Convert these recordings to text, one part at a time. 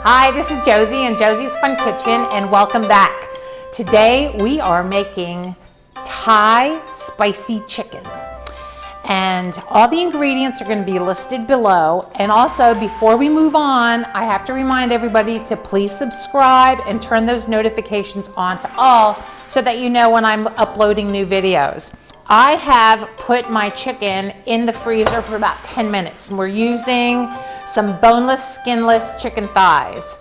Hi, this is Josie and Josie's Fun Kitchen, and welcome back. Today we are making Thai spicy chicken. And all the ingredients are going to be listed below. And also, before we move on, I have to remind everybody to please subscribe and turn those notifications on to all so that you know when I'm uploading new videos. I have put my chicken in the freezer for about 10 minutes. And we're using some boneless, skinless chicken thighs.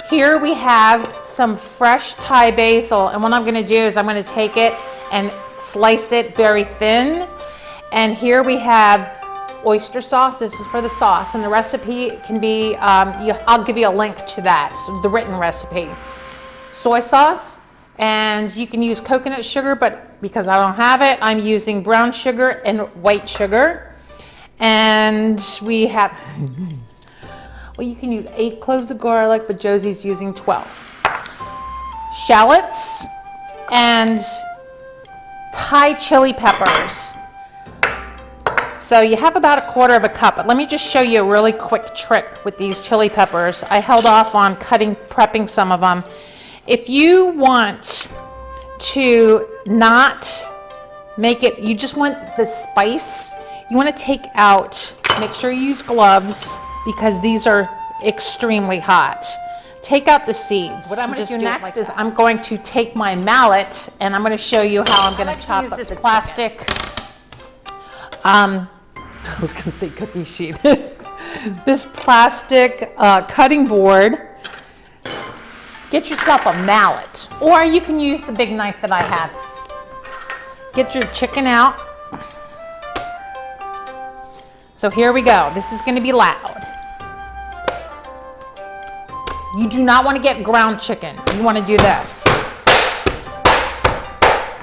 Here we have some fresh Thai basil, and what I'm going to do is I'm going to take it and slice it very thin. And here we have oyster sauce. This is for the sauce, and the recipe can be, I'll give you a link to that, so the written recipe. Soy sauce, and you can use coconut sugar, but because I don't have it, I'm using brown sugar and white sugar. And we have, well, you can use 8 cloves of garlic, but Josie's using 12. Shallots and Thai chili peppers. So you have about 1/4 cup, but let me just show you a really quick trick with these chili peppers. I held off on prepping some of them. If you want to not make it, you just want the spice, you want to take out, make sure you use gloves because these are extremely hot. Take out the seeds. What I'm going to do next is I'm going to take my mallet and I'm going to show you how I'm going to chop up this plastic. I was going to say cookie sheet. This plastic cutting board. Get yourself a mallet, or you can use the big knife that I have. Get your chicken out. So here we go. This is going to be loud. You do not want to get ground chicken. You want to do this.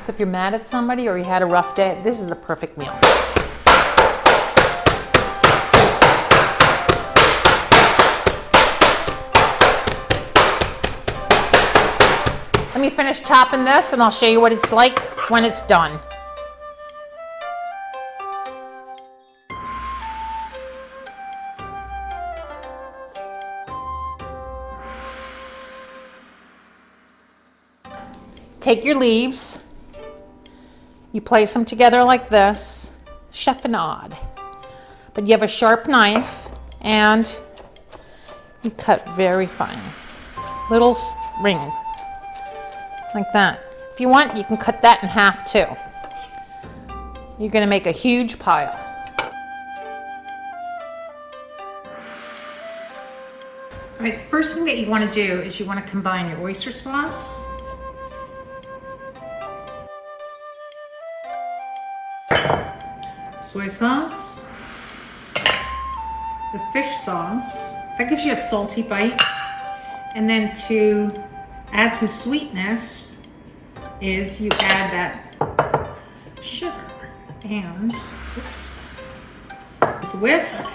So if you're mad at somebody or you had a rough day, this is the perfect meal. Let me finish chopping this and I'll show you what it's like when it's done. Take your leaves, you place them together like this, chiffonade. But you have a sharp knife and you cut very fine. Little ring. Like that. If you want, you can cut that in half too. You're going to make a huge pile. All right, the first thing that you want to do is you want to combine your oyster sauce, soy sauce, the fish sauce. That gives you a salty bite. And then to add some sweetness is you add that sugar and whisk,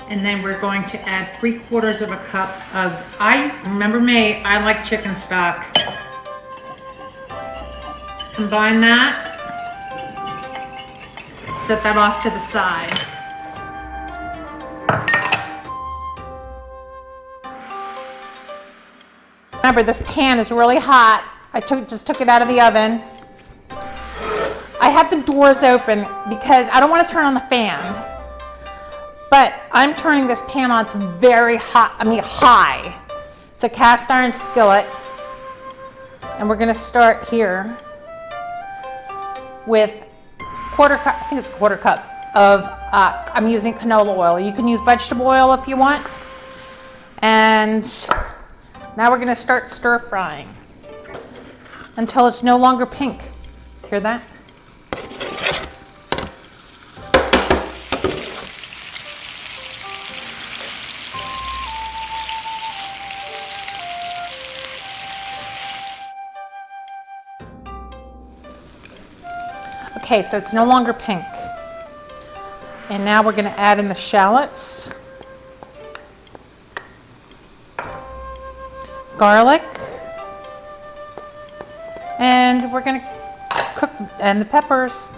and then we're going to add 3/4 cup of, remember me, I like chicken stock. Combine that, set that off to the side. Remember, this pan is really hot. I just took it out of the oven. I had the doors open because I don't want to turn on the fan. But I'm turning this pan on to very hot, high. It's a cast iron skillet. And we're going to start here with 1/4 cup, I think it's 1/4 cup of, I'm using canola oil. You can use vegetable oil if you want. And now we're going to start stir frying until it's no longer pink. Hear that? Okay, so it's no longer pink. And now we're going to add in the shallots, garlic, and we're going to cook, and the peppers.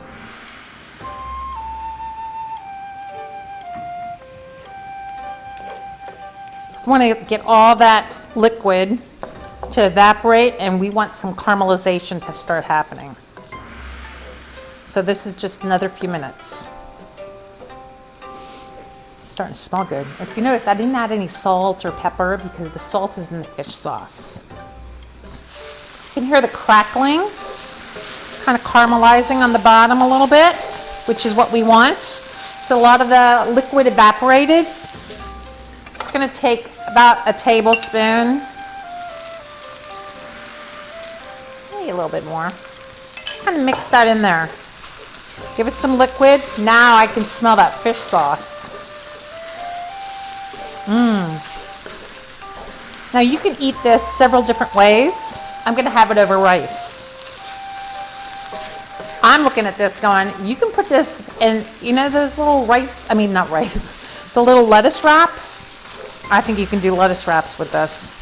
want to get all that liquid to evaporate, and we want some caramelization to start happening. So this is just another few minutes. It's starting to smell good. If you notice, I didn't add any salt or pepper because the salt is in the fish sauce. You can hear the crackling, kind of caramelizing on the bottom a little bit, which is what we want. So a lot of the liquid evaporated. Just going to take about a tablespoon, maybe a little bit more. Kind of mix that in there. Give it some liquid. Now I can smell that fish sauce. Now you can eat this several different ways. I'm going to have it over rice. I'm looking at this going, you can put this in, you know those little not rice, the little lettuce wraps? I think you can do lettuce wraps with this.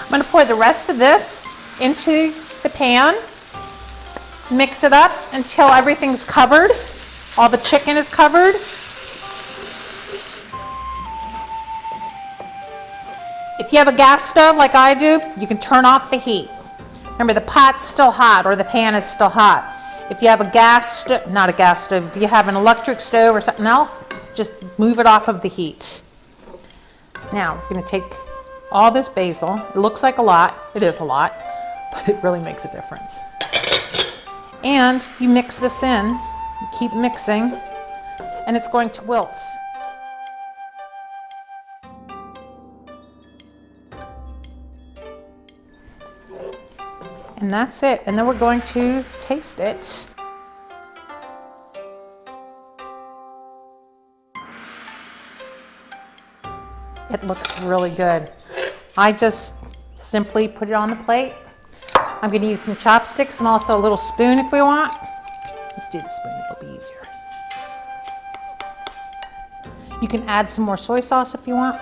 I'm going to pour the rest of this into the pan. Mix it up until everything's covered. All the chicken is covered. If you have a gas stove like I do, you can turn off the heat. Remember, the pot's still hot or the pan is still hot. If you have a gas stove, not a gas stove, if you have an electric stove or something else, just move it off of the heat. Now, we're going to take all this basil. It looks like a lot. It is a lot, but it really makes a difference. And you mix this in, you keep mixing, and it's going to wilt. And that's it. And then we're going to taste it. It looks really good. I just simply put it on the plate. I'm going to use some chopsticks and also a little spoon if we want. Let's do the spoon, it'll be easier. You can add some more soy sauce if you want.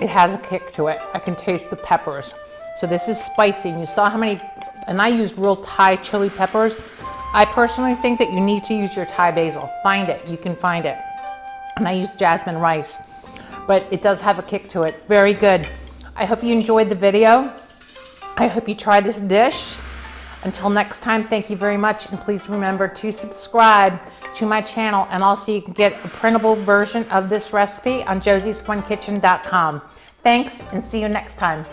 It has a kick to it. I can taste the peppers. So this is spicy, and you saw how many, and I used real Thai chili peppers. I personally think that you need to use your Thai basil. Find it, you can find it. And I use jasmine rice, but it does have a kick to it. It's very good. I hope you enjoyed the video. I hope you try this dish. Until next time, thank you very much. And please remember to subscribe to my channel. And also you can get a printable version of this recipe on josiesfunkitchen.com. Thanks, and see you next time.